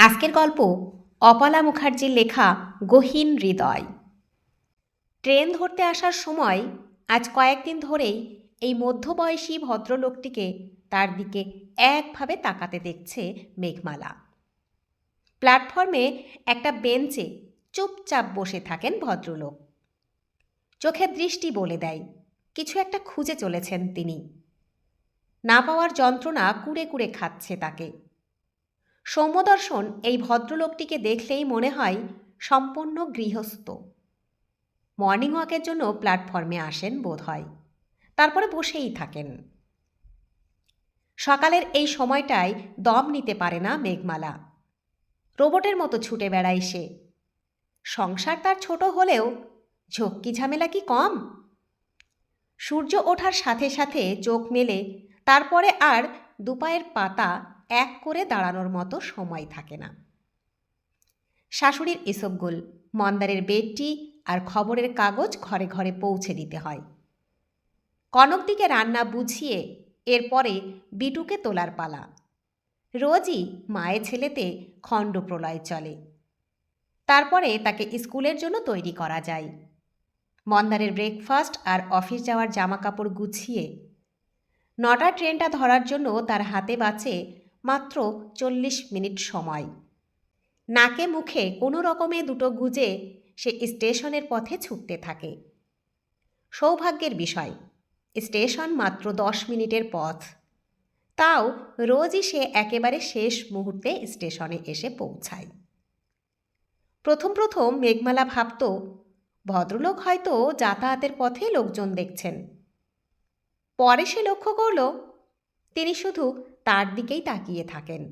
আজকের গল্প অপলা মুখার্জির লেখা গহীন হৃদয়। ট্রেন ধরতে আসার সময় আজ কয়েকদিন ধরেই এই মধ্যবয়সী ভদ্রলোকটিকে তার দিকে একভাবে তাকাতে দেখছে মেঘমালা। প্ল্যাটফর্মে একটা বেঞ্চে চুপচাপ বসে থাকেন ভদ্রলোক। চোখের দৃষ্টি বলে দেয় কিছু একটা খুঁজে চলেছেন তিনি। না পাওয়ার যন্ত্রণা কুড়ে কুড়ে খাচ্ছে তাকে। সৌম্যদর্শন এই ভদ্রলোকটিকে দেখলেই মনে হয় সম্পূর্ণ গৃহস্থ। মর্নিং ওয়াকের জন্য প্ল্যাটফর্মে আসেন বোধ হয়, তারপরে বসেই থাকেন। সকালের এই সময়টায় দম নিতে পারে না মেঘমালা। রোবটের মতো ছুটে বেড়ায় সে। সংসার তার ছোট হলেও ঝক্কি ঝামেলা কি কম? সূর্য ওঠার সাথে সাথে চোখ মেলে তারপরে আর দুপায়ের পাতা এক করে দাঁড়ানোর মতো সময় থাকে না। শাশুড়ির ইসবগুল, মন্দারের বেডটি আর খবরের কাগজ ঘরে ঘরে পৌঁছে দিতে হয়। কনকদিকে রান্না বুঝিয়ে এরপরে বিটুকে তোলার পালা। রোজই মায়ে ছেলেতে খণ্ড প্রলয় চলে। তারপরে তাকে স্কুলের জন্য তৈরি করা যায়। মন্দারের ব্রেকফাস্ট আর অফিস যাওয়ার জামাকাপড় গুছিয়ে 9টার ট্রেনটা ধরার জন্য তার হাতে বাঁচে মাত্র 40 মিনিট সময়। নাকে মুখে কোনো রকমে দুটো গুজে সে স্টেশনের পথে ছুটতে থাকে। সৌভাগ্যের বিষয়, স্টেশন মাত্র 10 মিনিটের পথ। তাও রোজই সে একেবারে শেষ মুহূর্তে স্টেশনে এসে পৌঁছায়। প্রথম প্রথম মেঘমালা ভাবত ভদ্রলোক হয়তো যাতায়াতের পথে লোকজন দেখছেন। পরে সে লক্ষ্য করল তিনি শুধু তার দিকেই তাকিয়ে থাকেন।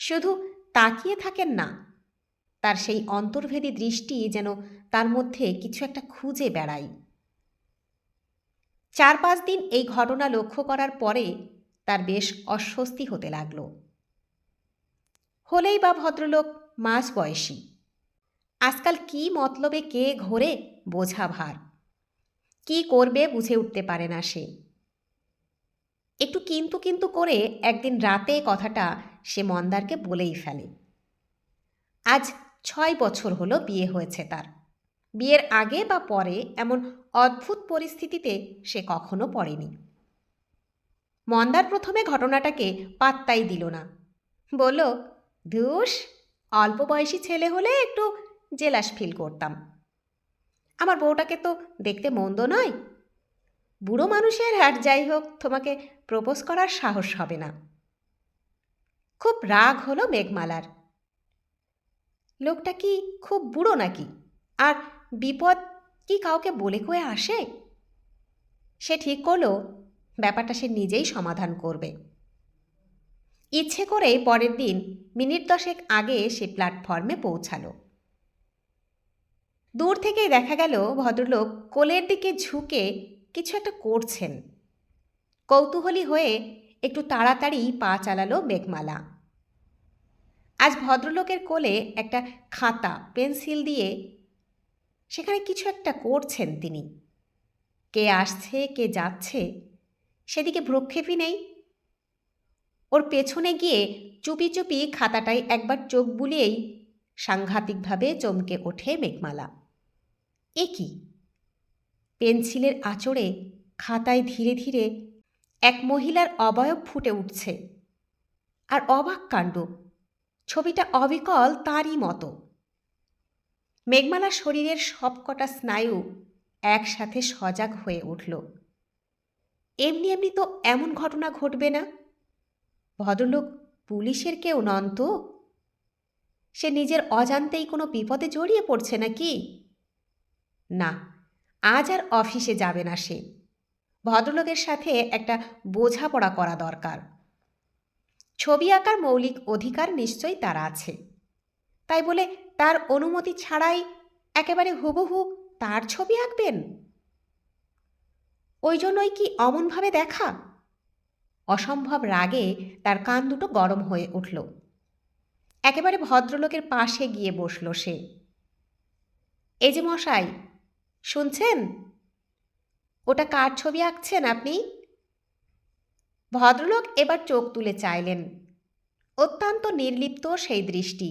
শুধু তাকিয়ে থাকেন না, তার সেই অন্তর্ভেদী দৃষ্টি যেন তার মধ্যে কিছু একটা খুঁজে বেড়ায়। 4-5 দিন এই ঘটনা লক্ষ্য করার পরে তার বেশ অস্বস্তি হতে লাগল। হলেই বা ভদ্রলোক মাঝ বয়সী, আজকাল কি মতলবে কে ঘোরে বোঝা ভার। কি করবে বুঝে উঠতে পারে না সে। একটু কিন্তু কিন্তু করে একদিন রাতে কথাটা সে মন্দারকে বলেই ফেলে। আজ 6 বছর হলো বিয়ে হয়েছে তার। বিয়ের আগে বা পরে এমন অদ্ভুত পরিস্থিতিতে সে কখনো পড়েনি। মন্দার প্রথমে ঘটনাটাকে পাত্তাই দিল না। বলল, ধুস, অল্প বয়সী ছেলে হলে একটু জেলাস ফিল করতাম। আমার বউটাকে তো দেখতে মন্দ নয়। বুড়ো মানুষের আর যাই হোক তোমাকে প্রপোজ করার সাহস হবে না। খুব রাগ হলো মেঘমালার। লোকটা কি খুব বুড়ো নাকি? আর বিপদ কি কাউকে বলে কয়ে আসে? সে ঠিক করল ব্যাপারটা সে নিজেই সমাধান করবে। ইচ্ছে করে পরের দিন মিনিট 10 আগে সে প্ল্যাটফর্মে পৌঁছালো। দূর থেকেই দেখা গেল ভদ্রলোক কোলের দিকে ঝুঁকে কিছু একটা করছেন। কৌতূহলী হয়ে একটু তাড়াতাড়ি পা চালালো মেঘমালা। আজ ভদ্রলোকের কোলে একটা খাতা পেন্সিল দিয়ে সেখানে কিছু একটা করছেন তিনি। কে আসছে কে যাচ্ছে সেদিকে ভ্রুক্ষেপই নেই। ওর পেছনে গিয়ে চুপি চুপি খাতাটায় একবার চোখ বুলিয়েই সাংঘাতিকভাবে চমকে ওঠে মেঘমালা। এ কি? পেন্সিলের আঁচড়ে খাতায় ধীরে ধীরে এক মহিলার অবয়ব ফুটে উঠছে। আর অবাক কাণ্ড, ছবিটা অবিকল তারই মতো। মেঘমালার শরীরের সবকটা স্নায়ু একসাথে সজাগ হয়ে উঠল। এমনি এমনি তো এমন ঘটনা ঘটবে না। ভদ্রলোক পুলিশের কেউ নন তো? সে নিজের অজান্তেই কোনো বিপদে জড়িয়ে পড়ছে নাকি? না, আজ আর অফিসে যাবে না সে। ভদ্রলোকের সাথে একটা বোঝাপড়া করা দরকার। ছবি আঁকার মৌলিক অধিকার নিশ্চয়ই তার আছে, তাই বলে তার অনুমতি ছাড়াই একেবারে হুবহু তার ছবি আঁকবেন? ওই জন্যই কি অমনভাবে দেখা? অসম্ভব রাগে তার কান দুটো গরম হয়ে উঠল। একেবারে ভদ্রলোকের পাশে গিয়ে বসল সে। এই যে মশাই, শুনছেন? ওটা কার ছবি আঁকছেন আপনি? ভদ্রলোক এবার চোখ তুলে চাইলেন। অত্যন্ত নির্লিপ্ত সেই দৃষ্টি।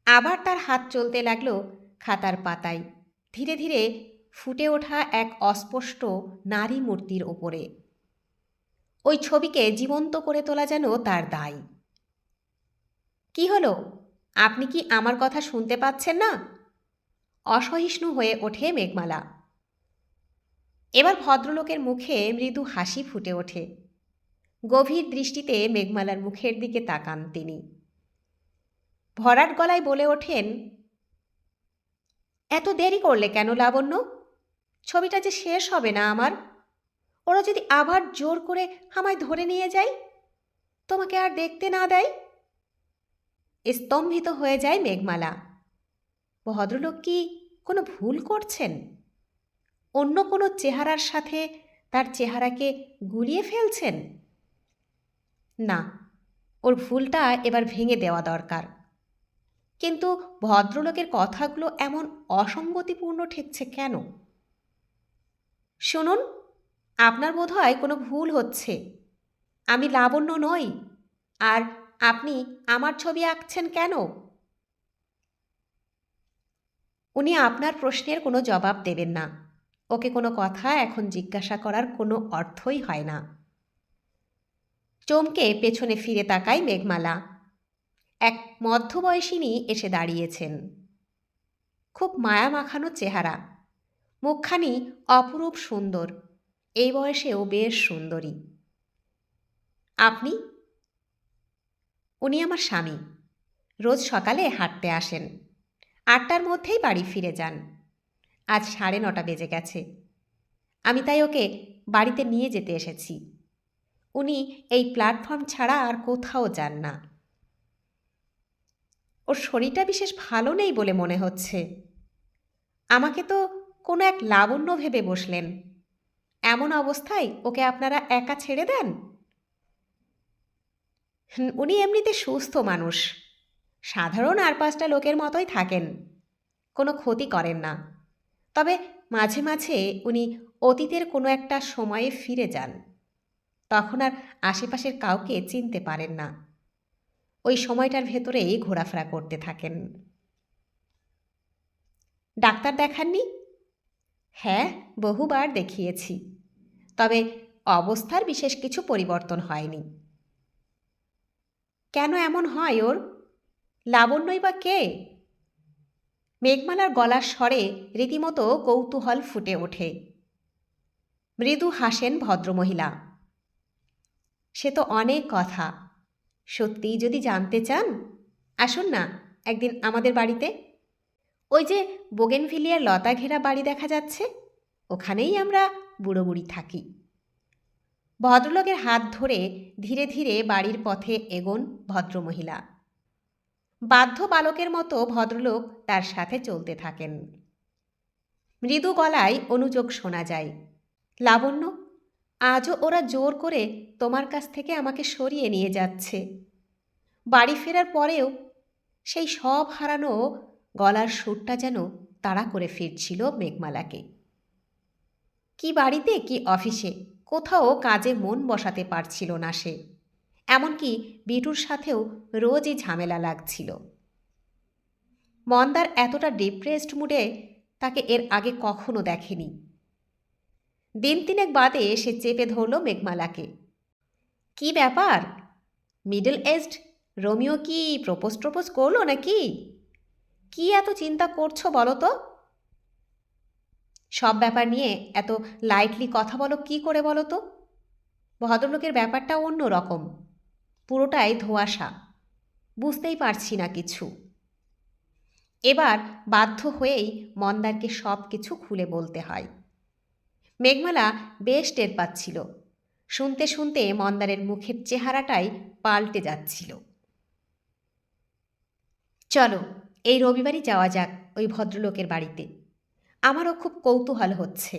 আবার তার হাত চলতে লাগলো খাতার পাতায়, ধীরে ধীরে ফুটে ওঠা এক অস্পষ্ট নারী মূর্তির ওপরে। ওই ছবিকে জীবন্ত করে তোলা যেন তার দায়। কি হলো, আপনি কি আমার কথা শুনতে পাচ্ছেন না? অসহিষ্ণু হয়ে ওঠে মেঘমালা। এবার ভদ্রলোকের মুখে মৃদু হাসি ফুটে ওঠে। গভীর দৃষ্টিতে মেঘমালার মুখের দিকে তাকান তিনি। ভরাট গলায় বলে ওঠেন, এত দেরি করলে কেন লাবণ্য? ছবিটা যে শেষ হবে না আমার। ওরা যদি আবার জোর করে আমায় ধরে নিয়ে যায়, তোমাকে আর দেখতে না দেয়। স্তম্ভিত হয়ে যায় মেঘমালা। ভদ্রলোক কি কোনো ভুল করছেন? অন্য কোনো চেহারার সাথে তার চেহারাকে গুলিয়ে ফেলছেন? না, ওর ভুলটা এবার ভেঙে দেওয়া দরকার। কিন্তু ভদ্রলোকের কথাগুলো এমন অসঙ্গতিপূর্ণ ঠেকছে কেন? শুনুন, আপনার বোধহয় কোনো ভুল হচ্ছে। আমি লাবণ্য নই। আর আপনি আমার ছবি আঁকছেন কেন? উনি আপনার প্রশ্নের কোনো জবাব দেবেন না। ওকে কোনো কথা এখন জিজ্ঞাসা করার কোনো অর্থই হয় না। চমকে পেছনে ফিরে তাকায় মেঘমালা। এক মধ্যবয়সিনী এসে দাঁড়িয়েছেন। খুব মায়া মাখানো চেহারা, মুখখানি অপরূপ সুন্দর, এই বয়সেও বেশ সুন্দরী। আপনি? উনি আমার স্বামী। রোজ সকালে হাঁটতে আসেন, 8টার মধ্যেই বাড়ি ফিরে যান। আজ 9:30 বেজে গেছে। আমি তাই ওকে বাড়িতে নিয়ে যেতে এসেছি। উনি এই প্ল্যাটফর্ম ছাড়া আর কোথাও যান না। ওর শরীরটা বিশেষ ভালো নেই বলে মনে হচ্ছে। আমাকে তো কোনো এক লাবণ্য ভেবে বসলেন। এমন অবস্থায় ওকে আপনারা একা ছেড়ে দেন? উনি এমনিতে সুস্থ মানুষ, সাধারণ আর 5টা লোকের মতোই থাকেন, কোনো ক্ষতি করেন না। তবে মাঝে মাঝে উনি অতীতের কোনো একটা সময়ে ফিরে যান। তখন আর আশেপাশের কাউকে চিনতে পারেন না। ওই সময়টার ভেতরেই ঘোরাফেরা করতে থাকেন। ডাক্তার দেখাননি? হ্যাঁ, বহুবার দেখিয়েছি, তবে অবস্থার বিশেষ কিছু পরিবর্তন হয়নি। কেন এমন হয় ওর? লাবণ্যই বা কে? মেঘমালার গলার স্বরে রীতিমতো কৌতূহল ফুটে ওঠে। মৃদু হাসেন ভদ্রমহিলা। সে তো অনেক কথা। সত্যিই যদি জানতে চান, আসুন না একদিন আমাদের বাড়িতে। ওই যে বোগেনভিলিয়ার লতা ঘেরা বাড়ি দেখা যাচ্ছে, ওখানেই আমরা বুড়ো বুড়ি থাকি। ভদ্রলোকের হাত ধরে ধীরে ধীরে বাড়ির পথে এগোন ভদ্রমহিলা। বাধ্য বালকের মতো ভদ্রলোক তার সাথে চলতে থাকেন। মৃদু গলায় অনুযোগ শোনা যায়, লাবণ্য, আজও ওরা জোর করে তোমার কাছ থেকে আমাকে সরিয়ে নিয়ে যাচ্ছে। বাড়ি ফেরার পরেও সেই সব হারানো গলার সুরটা যেন তাড়া করে ফিরছিল মেঘমালাকে। কি বাড়িতে কি অফিসে কোথাও কাজে মন বসাতে পারছিল না সে। এমনকি বিটুর সাথেও রোজই ঝামেলা লাগছিল। মন্দার এতটা ডিপ্রেসড মুডে তাকে এর আগে কখনো দেখেনি। দিন 3 বাদে সে চেপে ধরল মেঘমালাকে। কি ব্যাপার? মিডল এজড রোমিও কি প্রপোজ করলো নাকি? কি এত চিন্তা করছো বলো তো? সব ব্যাপার নিয়ে এত লাইটলি কথা বলো কি করে বলো তো? ভদ্রলোকের ব্যাপারটা অন্য রকম, পুরোটাই ধোঁয়াশা, বুঝতেই পারছি না কিছু। এবার বাধ্য হয়েই মন্দারকে সব কিছু খুলে বলতে হয়। মেঘমালা বেশ টের পাচ্ছিল। শুনতে শুনতে মন্দারের মুখের চেহারাটাই পাল্টে যাচ্ছিল। চলো এই রবিবারই যাওয়া যাক ওই ভদ্রলোকের বাড়িতে। আমারও খুব কৌতূহল হচ্ছে।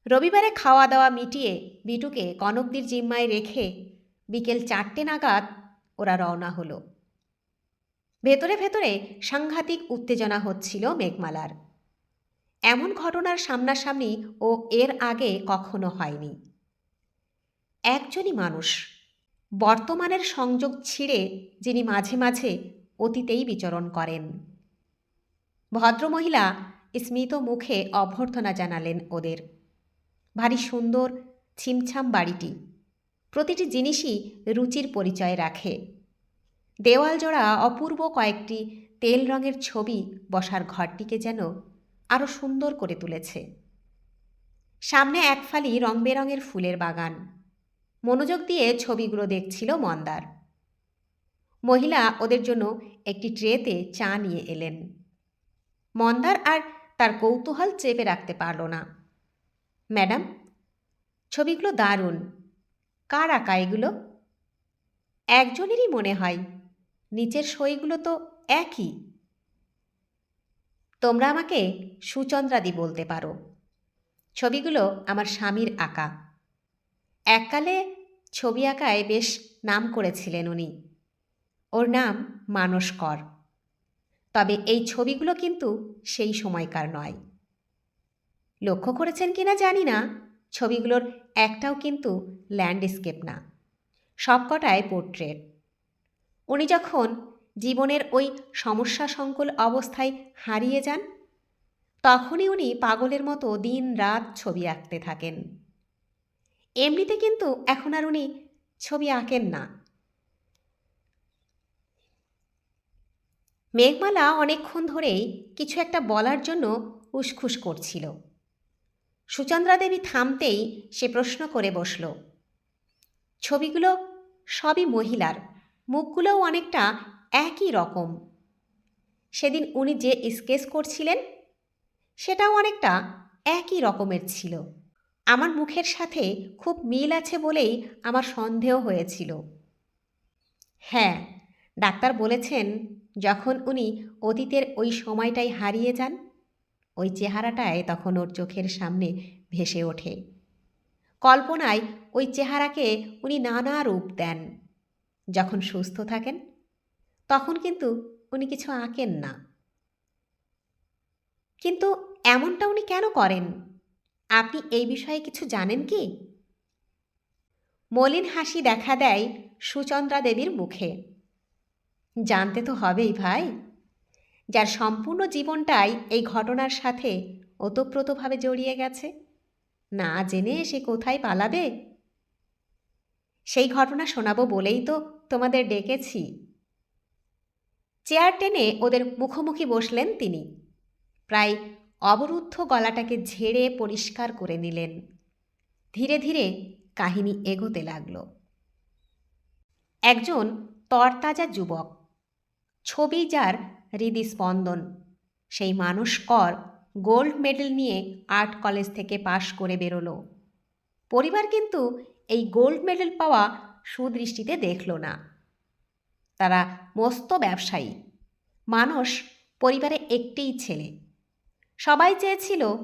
রবিবারে খাওয়া দাওয়া মিটিয়ে বিটুকে কনকদির জিম্মায় রেখে বিকেল 4টে নাগাদ ওরা রওনা হলো। ভেতরে ভেতরে সাংঘাতিক উত্তেজনা হচ্ছিল মেঘমালার। এমন ঘটনার সামনাসামনি ও এর আগে কখনো হয়নি। একজনই মানুষ, বর্তমানের সংযোগ ছিঁড়ে যিনি মাঝে মাঝে অতীতেই বিচরণ করেন। ভদ্রমহিলা স্মিত মুখে অভ্যর্থনা জানালেন ওদের। ভারী সুন্দর ছিমছাম বাড়িটি, প্রতিটি জিনিসই রুচির পরিচয় রাখে। দেওয়াল জোড়া অপূর্ব কয়েকটি তেল রঙের ছবি বসার ঘরটিকে যেন আরও সুন্দর করে তুলেছে। সামনে এক ফালি রং বেরঙের ফুলের বাগান। মনোযোগ দিয়ে ছবিগুলো দেখছিল মন্দার। মহিলা ওদের জন্য একটি ট্রেতে চা নিয়ে এলেন। মন্দার আর তার কৌতূহল চেপে রাখতে পারল না। ম্যাডাম, ছবিগুলো দারুণ। কার আঁকা এগুলো? একজনেরই মনে হয়, নিচের সইগুলো তো একই। তোমরা আমাকে সুচন্দ্রাদি বলতে পারো। ছবিগুলো আমার স্বামীর আঁকা। এককালে ছবি আঁকায় বেশ নাম করেছিলেন উনি। ওর নাম মানস কর। তবে এই ছবিগুলো কিন্তু সেই সময়কার নয়। লক্ষ্য করেছেন কিনা জানি না, ছবিগুলোর একটাও কিন্তু ল্যান্ডস্কেপ না, সবকটায় পোর্ট্রেট। উনি যখন জীবনের ওই সমস্যাসংকুল অবস্থায় হারিয়ে যান, তখনই উনি পাগলের মতো দিন রাত ছবি আঁকতে থাকেন। এমনিতে কিন্তু এখন আর উনি ছবি আঁকেন না। মেঘমালা অনেকক্ষণ ধরেই কিছু একটা বলার জন্য উসখুস করছিল। সুচন্দ্রা দেবী থামতেই সে প্রশ্ন করে বসল। ছবিগুলো সবই মহিলার, মুখগুলোও অনেকটা একই রকম। সেদিন উনি যে স্কেচ করছিলেন সেটাও অনেকটা একই রকমের ছিল। আমার মুখের সাথে খুব মিল আছে বলেই আমার সন্দেহ হয়েছিল। হ্যাঁ, ডাক্তার বলেছেন যখন উনি অতীতের ওই সময়টাই হারিয়ে যান, ওই চেহারাটায় তখন ওর চোখের সামনে ভেসে ওঠে। কল্পনায় ওই চেহারাকে উনি নানা রূপ দেন। যখন সুস্থ থাকেন তখন কিন্তু উনি কিছু আঁকেন না। কিন্তু এমনটা উনি কেন করেন? আপনি এই বিষয়ে কিছু জানেন কি? মলিন হাসি দেখা দেয় সুচন্দ্রা দেবীর মুখে। জানতে তো হবেই ভাই, যার সম্পূর্ণ জীবনটাই এই ঘটনার সাথে ওতপ্রোতভাবে জড়িয়ে গেছে। না জেনে সে কোথায় পালাবে? সেই ঘটনা শোনাবো বলেই তো তোমাদের ডেকেছি। চেয়ার টেনে ওদের মুখোমুখি বসলেন তিনি। প্রায় অবরুদ্ধ গলাটাকে ঝেড়ে পরিষ্কার করে নিলেন। ধীরে ধীরে কাহিনী এগোতে লাগল। একজন তরতাজা যুবক, ছবি যার হৃদস্পন্দন, সেই মানস কর গোল্ড মেডেল নিয়ে আর্ট কলেজ থেকে পাশ করে বেরোলো। পরিবার কিন্তু এই গোল্ড মেডেল পাওয়া সুদৃষ্টিতে দেখল না। তারা মস্ত ব্যবসায়ী। মানস পরিবারে একটিই ছেলে। সবাই চেয়েছিল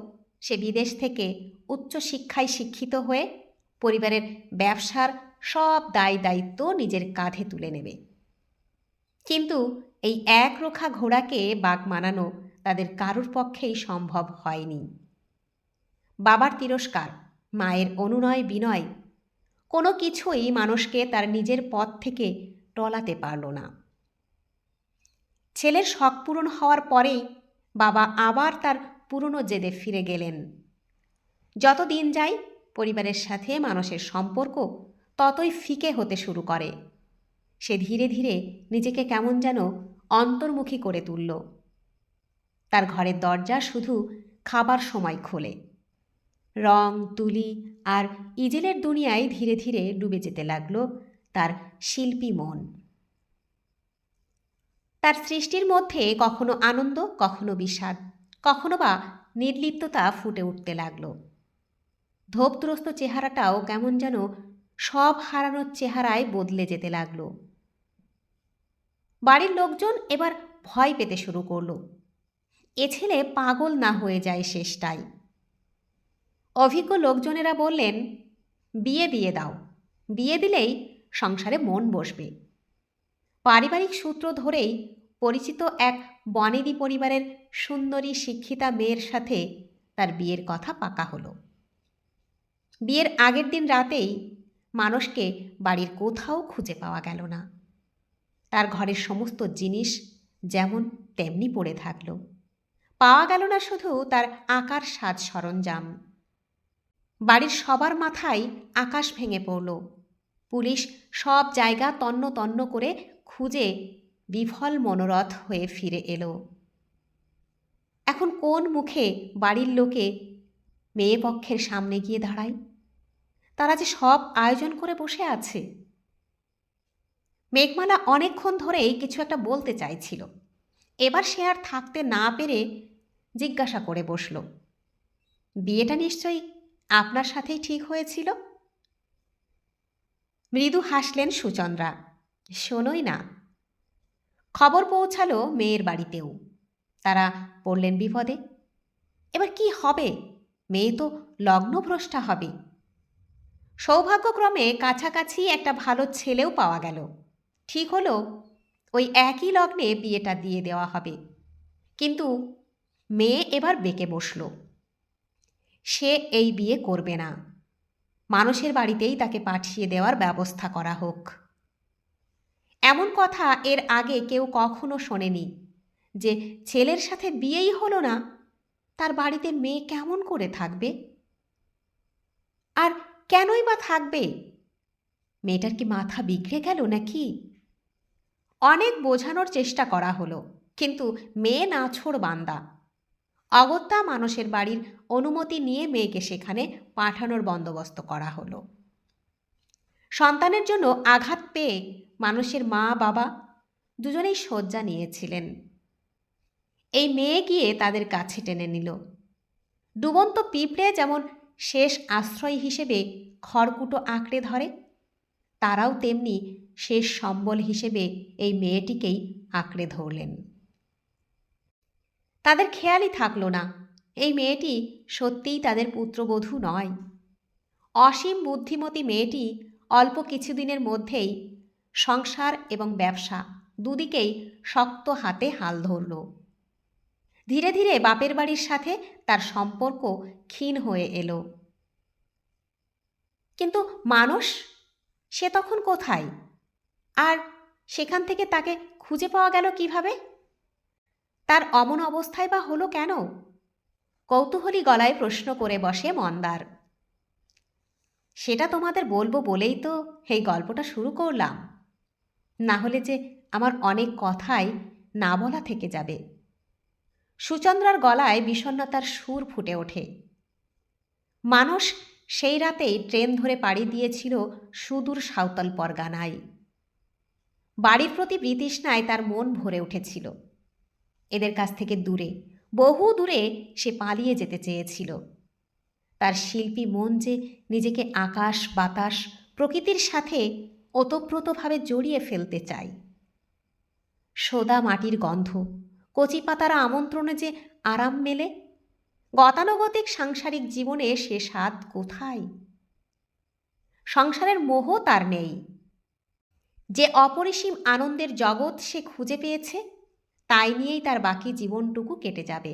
সে বিদেশ থেকে উচ্চশিক্ষায় শিক্ষিত হয়ে পরিবারের ব্যবসার সব দায় দায়িত্ব নিজের কাঁধে তুলে নেবে। কিন্তু এই একরোখা ঘোড়াকে বাগ মানানো তাদের কারোর পক্ষেই সম্ভব হয়নি। বাবার তিরস্কার, মায়ের অনুনয় বিনয়, কোনো কিছুই মানুষকে তার নিজের পথ থেকে টলাতে পারল না। ছেলের শখ পূরণ হওয়ার পরেই বাবা আবার তার পুরনো জেদে ফিরে গেলেন। যত দিন যায় পরিবারের সাথে মানুষের সম্পর্ক ততই ফিকে হতে শুরু করে। সে ধীরে ধীরে নিজেকে কেমন যেন অন্তর্মুখী করে তুলল। তার ঘরের দরজা শুধু খাবার সময় খোলে। রং, তুলি আর ইজেলের দুনিয়ায় ধীরে ধীরে ডুবে যেতে লাগলো তার শিল্পী মন। তার সৃষ্টির মধ্যে কখনো আনন্দ, কখনো বিষাদ, কখনো বা নির্লিপ্ততা ফুটে উঠতে লাগল। ধোপগ্রস্ত চেহারাটাও কেমন যেন সব হারানোর চেহারায় বদলে যেতে লাগল। বাড়ির লোকজন এবার ভয় পেতে শুরু করল। এ ছেলে পাগল না হয়ে যায় শেষটায়। অভিজ্ঞ লোকজনেরা বললেন, বিয়ে দিয়ে দাও, বিয়ে দিলেই সংসারে মন বসবে। পারিবারিক সূত্র ধরেই পরিচিত এক বনেদি পরিবারের সুন্দরী শিক্ষিতা মেয়ের সাথে তার বিয়ের কথা পাকা হলো। বিয়ের আগের দিন রাতেই মানুষকে বাড়ির কোথাও খুঁজে পাওয়া গেল না। তার ঘরের সমস্ত জিনিস যেমন তেমনি পড়ে থাকল। পাওয়া গেল না শুধু তার আঁকার সাজ সরঞ্জাম। বাড়ির সবার মাথায় আকাশ ভেঙে পড়ল। পুলিশ সব জায়গা তন্ন তন্ন করে খুঁজে বিফল মনোরথ হয়ে ফিরে এলো। এখন কোন মুখে বাড়ির লোকে মেয়ে পক্ষের সামনে গিয়ে দাঁড়ায়? তারা যে সব আয়োজন করে বসে আছে। মেঘমালা অনেকক্ষণ ধরেই কিছু একটা বলতে চাইছিল। এবার সে আর থাকতে না পেরে জিজ্ঞাসা করে বসল, বিয়েটা নিশ্চয়ই আপনার সাথেই ঠিক হয়েছিল? মৃদু হাসলেন সুচন্দ্রা। শোনোই না। খবর পৌঁছালো মেয়ের বাড়িতেও। তারা পড়লেন বিপদে। এবার কি হবে? মেয়ে তো লগ্নভ্রষ্টা হবে। সৌভাগ্যক্রমে কাছাকাছি একটা ভালো ছেলেও পাওয়া গেল। ঠিক হলো ওই একই লগ্নে বিয়েটা দিয়ে দেওয়া হবে। কিন্তু মেয়ে এবার বেঁকে বসল। সে এই বিয়ে করবে না। মানুষের বাড়িতেই তাকে পাঠিয়ে দেওয়ার ব্যবস্থা করা হোক। এমন কথা এর আগে কেউ কখনো শোনেনি যে ছেলের সাথে বিয়েই হলো না, তার বাড়িতে মেয়ে কেমন করে থাকবে? আর কেনই বা থাকবে? মেয়েটার কি মাথা বিগড়ে গেল নাকি? অনেক বোঝানোর চেষ্টা করা হলো, কিন্তু মেয়ে নাছোড় বান্দা। অগত্যা মানুষের বাড়ির অনুমতি নিয়ে মেয়েকে সেখানে পাঠানোর বন্দোবস্ত করা হলো। সন্তানের জন্য আঘাত পেয়ে মানুষের মা বাবা দুজনেই শয্যা নিয়েছিলেন। এই মেয়ে গিয়ে তাদের কাছে টেনে নিল। ডুবন্ত পিঁপড়ে যেমন শেষ আশ্রয় হিসেবে খড়কুটো আঁকড়ে ধরে, তারাও তেমনি শেষ সম্বল হিসেবে এই মেয়েটিকেই আঁকড়ে ধরলেন। তাদের খেয়ালই থাকল না এই মেয়েটি সত্যিই তাদের পুত্রবধূ নয়। অসীম বুদ্ধিমতী মেয়েটি অল্প কিছুদিনের মধ্যেই সংসার এবং ব্যবসা দুদিকেই শক্ত হাতে হাল ধরল। ধীরে ধীরে বাপের বাড়ির সাথে তার সম্পর্ক ক্ষীণ হয়ে এলো। কিন্তু মানুষ, সে তখন কোথায়? আর সেখান থেকে তাকে খুঁজে পাওয়া গেল কিভাবে? তার অমন অবস্থায় বা হলো কেন? কৌতূহলী গলায় প্রশ্ন করে বসে মন্দার। সেটা তোমাদের বলবো বলেই তো এই গল্পটা শুরু করলাম, না হলে যে আমার অনেক কথাই না বলা থেকে যাবে। সুচন্দ্রার গলায় বিষণ্ণতার সুর ফুটে ওঠে। মানুষ সেই রাতেই ট্রেন ধরে পাড়ি দিয়েছিল সুদূর সাঁওতাল পরগনায়। বাড়ির প্রতি বিতৃষ্ণায় তার মন ভরে উঠেছিল। এদের কাছ থেকে দূরে, বহু দূরে সে পালিয়ে যেতে চেয়েছিল। তার শিল্পী মন যে নিজেকে আকাশ বাতাস প্রকৃতির সাথে ওতপ্রোতভাবে জড়িয়ে ফেলতে চায়। সোদা মাটির গন্ধ, কচি পাতারা আমন্ত্রণে যে আরাম মেলে, গতানুগতিক সাংসারিক জীবনে সে স্বাদ কোথায়? সংসারের মোহ তার নেই। যে অপরিসীম আনন্দের জগৎ সে খুঁজে পেয়েছে, তাই নিয়েই তার বাকি জীবনটুকু কেটে যাবে।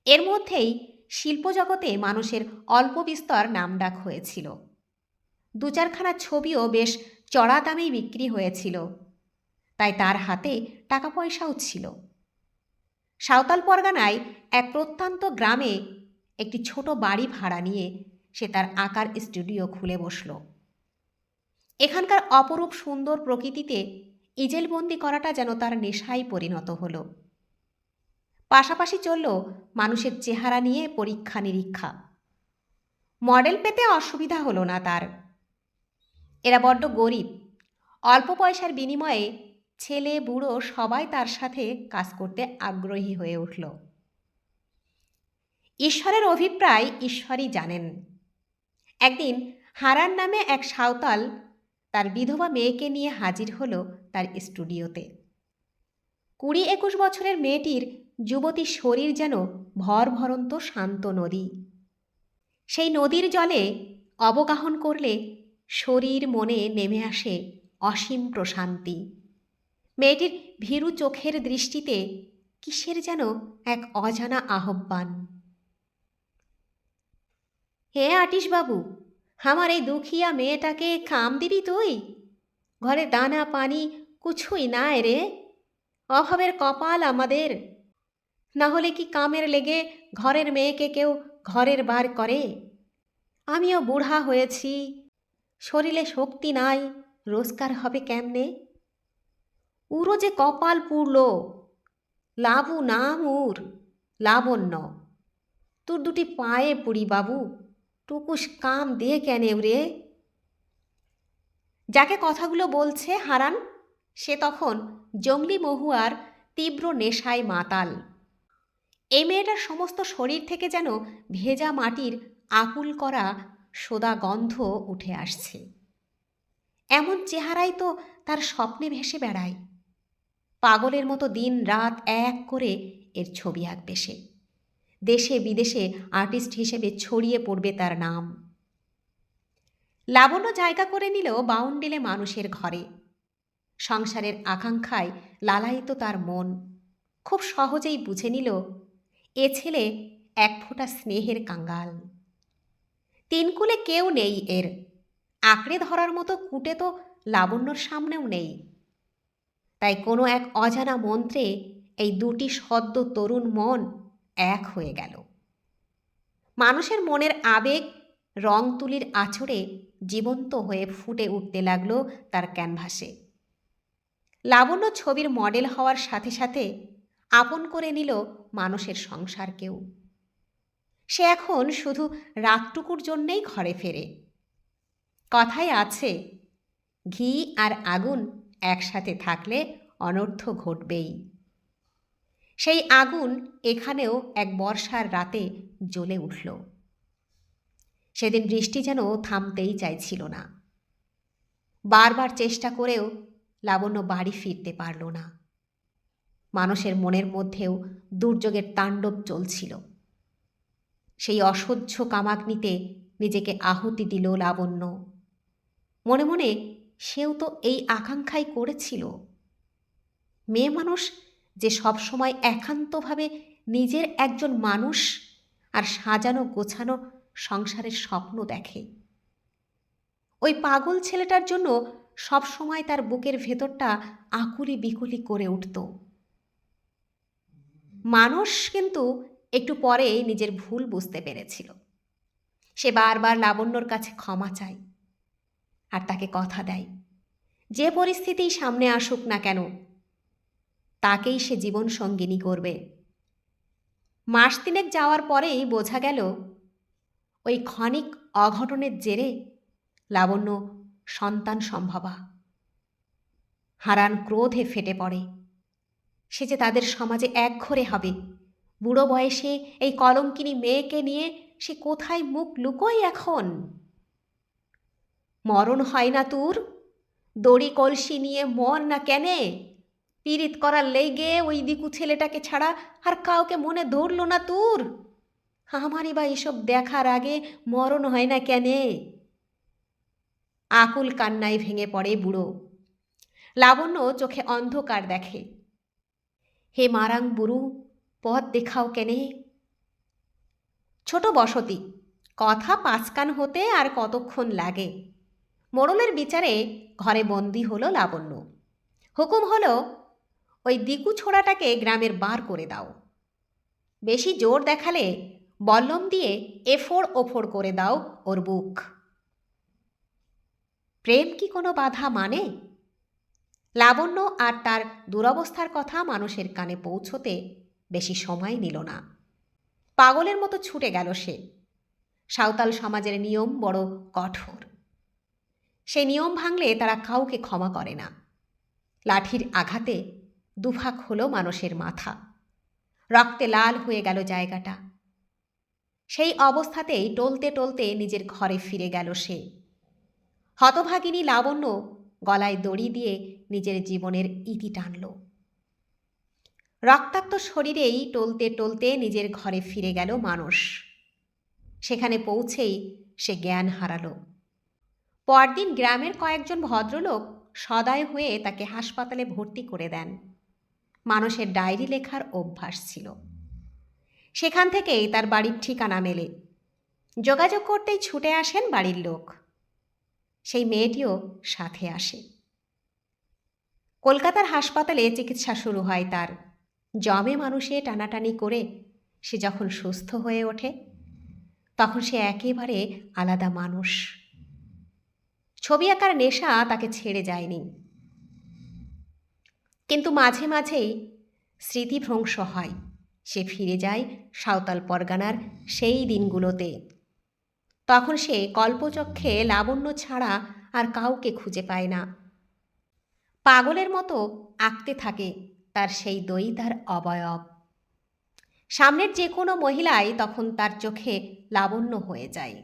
এর মধ্যেই শিল্পজগতে মানুষের অল্প বিস্তর নামডাক হয়েছিল। দু চারখানা ছবিও বেশ চড়া দামেই বিক্রি হয়েছিল, তাই তার হাতে টাকা পয়সাও ছিল। সাঁওতাল পরগনায় এক প্রত্যন্ত গ্রামে একটি ছোট বাড়ি ভাড়া নিয়ে সে তার আঁকার স্টুডিও খুলে বসল। এখানকার অপরূপ সুন্দর প্রকৃতিতে ইজেলবন্দি করাটা যেন তার নেশায় পরিণত হলো। পাশাপাশি চলল মানুষের চেহারা নিয়ে পরীক্ষা নিরীক্ষা। মডেল পেতে অসুবিধা হলো না তার। এরা বড্ড গরিব। অল্প পয়সার বিনিময়ে ছেলে বুড়ো সবাই তার সাথে কাজ করতে আগ্রহী হয়ে উঠল। ঈশ্বরের অভিপ্রায় ঈশ্বরই জানেন। একদিন হারান নামে এক সাঁওতাল তার বিধবা মেয়েকে নিয়ে হাজির হলো তার স্টুডিওতে। 20-21 বছরের মেয়েটির যুবতী শরীর যেন ভরভরন্ত শান্ত নদী। সেই নদীর জলে অবগাহন করলে শরীর মনে নেমে আসে অসীম প্রশান্তি। মেয়েটির ভীরু চোখের দৃষ্টিতে কিসের যেন এক অজানা আহ্বান। হে আটিশবাবু, আমার এই দুখিয়া মেয়েটাকে কাম দিবি তুই? ঘরে দানা পানি কিছুই নাই রে, অভাবের কপাল আমাদের। না হলে কি কামের লেগে ঘরের মেয়েকে কেউ ঘরের বার করে? আমিও বুড়া হয়েছি, শরীরে শক্তি নাই, রোজগার হবে কেমনে? উরো যে কপাল পুড়ল, লাবু নাম উর, লাবণ্য। তোর দুটি পায়ে পুড়ি বাবু, টুকুস কাম দিয়ে কেন রে? যাকে কথাগুলো বলছে হারান, সে তখন জঙ্গলি মহুয়ার তীব্র নেশায় মাতাল। এই মেয়েটার সমস্ত শরীর থেকে যেন ভেজা মাটির আকুল করা সোদা গন্ধ উঠে আসছে। এমন চেহারাই তো তার স্বপ্নে ভেসে বেড়ায়। পাগলের মতো দিন রাত এক করে এর ছবি আঁকবে সে। দেশে বিদেশে আর্টিস্ট হিসেবে ছড়িয়ে পড়বে তার নাম। লাবণ্য জায়গা করে নিল বাউন্ডেলে মানুষের ঘরে। সংসারের আকাঙ্ক্ষায় লালায়িত তার মন খুব সহজেই বুঝে নিল এ ছেলে এক ফোঁটা স্নেহের কাঙ্গাল। তিনকুলে কেউ নেই এর, আঁকড়ে ধরার মতো কুটে তো লাবণ্যর সামনেও নেই। তাই কোনো এক অজানা মন্ত্রে এই দুটি সদ্য তরুণ মন এক হয়ে গেল। মানুষের মনের আবেগ রং তুলির আঁচড়ে জীবন্ত হয়ে ফুটে উঠতে লাগলো তার ক্যানভাসে। লাবণ্য ছবির মডেল হওয়ার সাথে সাথে আপন করে নিল মানুষের সংসারকেও। সে এখন শুধু রাতটুকুর জন্যেই ঘরে ফেরে। কথায় আছে, ঘি আর আগুন একসাথে থাকলে অনর্থ ঘটবেই। সেই আগুন এখানেও এক বর্ষার রাতে জ্বলে উঠল। সেদিন বৃষ্টি যেন থামতেই চাইছিল না। বারবার চেষ্টা করেও লাবণ্য বাড়ি ফিরতে পারল না। মানুষের মনের মধ্যেও দুর্যোগের তাণ্ডব চলছিল। সেই অসহ্য কামাগ্নিতে নিজেকে আহুতি দিল লাবণ্য। মনে মনে সেও তো এই আকাঙ্ক্ষাই করেছিল। মেয়ে মানুষ যে সবসময় একান্তভাবে নিজের একজন মানুষ আর সাজানো গোছানো সংসারের স্বপ্ন দেখে। ওই পাগল ছেলেটার জন্য সবসময় তার বুকের ভেতরটা আকুলি বিকুলি করে উঠত। মানুষ কিন্তু একটু পরে নিজের ভুল বুঝতে পেরেছিল। সে বারবার লাবণ্যর কাছে ক্ষমা চায় আর তাকে কথা দেয়, যে পরিস্থিতিই সামনে আসুক না কেন তাকেই সে জীবন সঙ্গিনী করবে। মাস তিনেক যাওয়ার পরেই বোঝা গেল ওই ক্ষণিক অঘটনের জেরে লাবণ্য সন্তান সম্ভবা। হারান ক্রোধে ফেটে পড়ে। সে যে তাদের সমাজে একঘরে হবে। বুড়ো বয়সে এই কলঙ্কিনী মেয়েকে নিয়ে সে কোথায় মুখ লুকোয় এখন? মরণ হয় না তোর? দড়ি কলসি নিয়ে মর না কেনে? পীড়িত করার লেগে ওই দিকু ছেলেটাকে ছাড়া আর কাউকে মনে ধরল না তোর? আমারই বা এসব দেখার আগে মরণ হয় না কেনে? আকুল কান্নায় ভেঙে পড়ে বুড়ো। লাবণ্য চোখে অন্ধকার দেখে। হে মারাং বুড়ু, পথ দেখাও কেনে? ছোট বসতি, কথা পাঁচকান হতে আর কতক্ষণ লাগে। মোড়লের বিচারে ঘরে বন্দি হলো লাবণ্য। হুকুম হলো ওই দিকু ছোড়াটাকে গ্রামের বার করে দাও। বেশি জোর দেখালে বল্লম দিয়ে এফোড় ওফোড় করে দাও ওর বুক। প্রেম কি কোনো বাধা মানে? লাবণ্য আর তার দুরবস্থার কথা মানুষের কানে পৌঁছতে বেশি সময় নিল না। পাগলের মতো ছুটে গেল সে। সাঁওতাল সমাজের নিয়ম বড় কঠোর। সে নিয়ম ভাঙলে তারা কাউকে ক্ষমা করে না। লাঠির আঘাতে দুভাগ হলো মানুষের মাথা। রক্তে লাল হয়ে গেল জায়গাটা। সেই অবস্থাতেই টলতে টলতে নিজের ঘরে ফিরে গেল সে। হতভাগিনী লাবণ্য গলায় দড়ি দিয়ে নিজের জীবনের ইতি টানল। রক্তাক্ত শরীরেই টলতে টলতে নিজের ঘরে ফিরে গেল মানুষ। সেখানে পৌঁছেই সে জ্ঞান হারালো। পরদিন গ্রামের কয়েকজন ভদ্রলোক সদয় হয়ে তাকে হাসপাতালে ভর্তি করে দেন। মানুষের ডায়েরি লেখার অভ্যাস ছিল। সেখান থেকেই তার বাড়ির ঠিকানা মেলে। যোগাযোগ করতেই ছুটে আসেন বাড়ির লোক। সেই মেয়েটিও সাথে আসে। কলকাতার হাসপাতালে চিকিৎসা শুরু হয় তার। জমে মানুষে টানাটানি করে সে যখন সুস্থ হয়ে ওঠে, তখন সে একেবারে আলাদা মানুষ। ছবি আঁকার নেশা তাকে ছেড়ে যায়নি, কিন্তু মাঝে মাঝেই স্মৃতিভ্রংশ হয়। সে ফিরে যায় সাঁওতাল পরগনার সেই দিনগুলোতে। তখন সে কল্পচক্ষে লাবণ্য ছাড়া আর কাউকে খুঁজে পায় না। পাগলের মতো আঁকতে থাকে তার সেই দইতার অবয়ব। সামনের যে কোনো মহিলাই তখন তার চোখে লাবণ্য হয়ে যায়।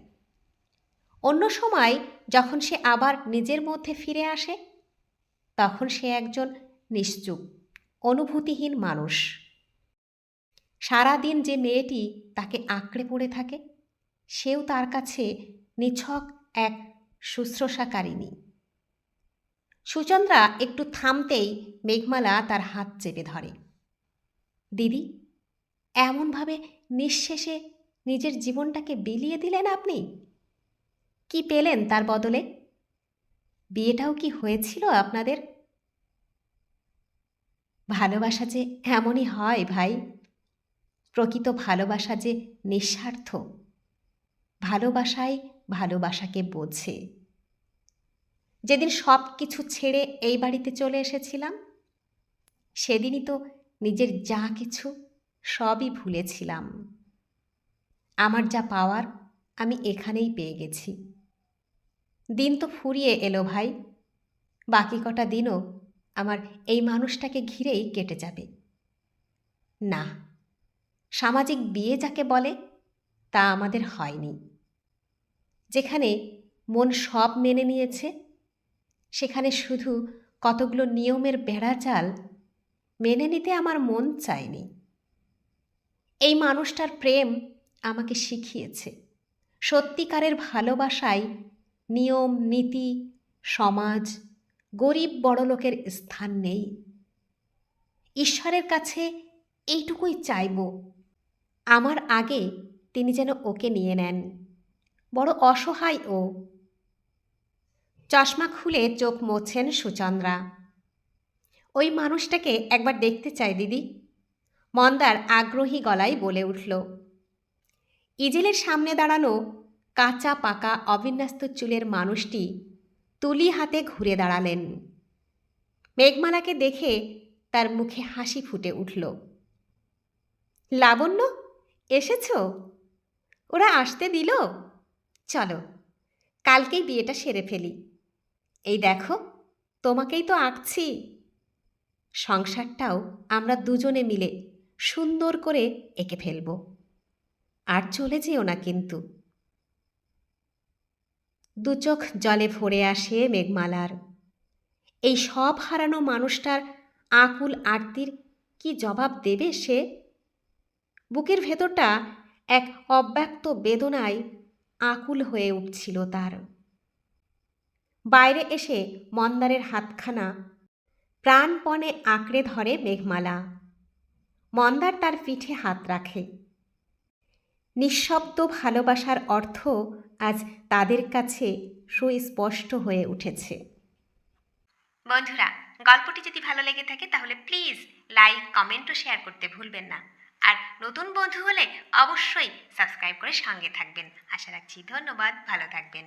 অন্য সময় যখন সে আবার নিজের মধ্যে ফিরে আসে, তখন সে একজন নিশ্চুপ, অনুভূতিহীন মানুষ। সারাদিন যে মেয়েটি তাকে আঁকড়ে পড়ে থাকে, সেও তার কাছে নিছক এক শুশ্রূষাকারিণী। সুচন্দ্রা একটু থামতেই মেঘমালা তার হাত চেপে ধরে। দিদি, এমনভাবে নিঃশেষে নিজের জীবনটাকে বিলিয়ে দিলেন আপনি? কি পেলেন তার বদলে? বিয়েটাও কি হয়েছিল আপনাদের? ভালোবাসা যে এমনই হয় ভাই। প্রকৃত ভালোবাসা যে নিঃস্বার্থ। ভালোবাসাই ভালোবাসাকে বোঝে। যেদিন সব কিছু ছেড়ে এই বাড়িতে চলে এসেছিলাম, সেদিনই তো নিজের যা কিছু সবই ভুলেছিলাম। আমার যা পাওয়ার আমি এখানেই পেয়ে গেছি। দিন তো ফুরিয়ে এলো ভাই। বাকি কটা দিনও আমার এই মানুষটাকে ঘিরেই কেটে যাবে। না, সামাজিক বিয়ে যাকে বলে তা আমাদের হয়নি। যেখানে মন সব মেনে নিয়েছে, সেখানে শুধু কতগুলো নিয়মের বেড়াজাল মেনে নিতে আমার মন চায়নি। এই মানুষটার প্রেম আমাকে শিখিয়েছে সত্যিকারের ভালোবাসায় নিয়ম, নীতি, সমাজ, গরিব বড়লোকের স্থান নেই। ঈশ্বরের কাছে এইটুকুই চাইব, আমার আগে তিনি যেন ওকে নিয়ে নেন। বড় অসহায় ও। চশমা খুলে চোখ মোছেন সুচন্দ্রা। ওই মানুষটাকে একবার দেখতে চাই দিদি, মন্দার আগ্রহী গলায় বলে উঠল। ইজেলের সামনে দাঁড়ানো কাঁচা পাকা অবিন্যস্ত চুলের মানুষটি তুলি হাতে ঘুরে দাঁড়ালেন। মেঘমালাকে দেখে তার মুখে হাসি ফুটে উঠল। লাবণ্য, এসেছ? ওরা আসতে দিল? চলো, কালকেই বিয়েটা সেরে ফেলি। এই দেখো, তোমাকেই তো আঁকছি। সংসারটাও আমরা দুজনে মিলে সুন্দর করে এঁকে ফেলব। আর চলে যেও না কিন্তু। দু চোখ জলে ভরে আসে মেঘমালার। এই সব হারানো মানুষটার আকুল আর্তির কি জবাব দেবে সে? বুকের ভেতরটা এক অব্যক্ত বেদনায় আকুল হয়ে উঠছিল তার। বাইরে এসে মন্দারের হাতখানা প্রাণপণে আঁকড়ে ধরে মেঘমালা। মন্দার তার পিঠে হাত রাখে। নিঃশব্দ ভালোবাসার অর্থ আজ তাদের কাছে সুস্পষ্ট হয়ে উঠেছে। বন্ধুরা, গল্পটি যদি ভালো লেগে থাকে তাহলে প্লিজ লাইক, কমেন্ট ও শেয়ার করতে ভুলবেন না। আর নতুন বন্ধু হলে অবশ্যই সাবস্ক্রাইব করে সঙ্গে থাকবেন। আশা রাখছি। ধন্যবাদ, ভালো থাকবেন।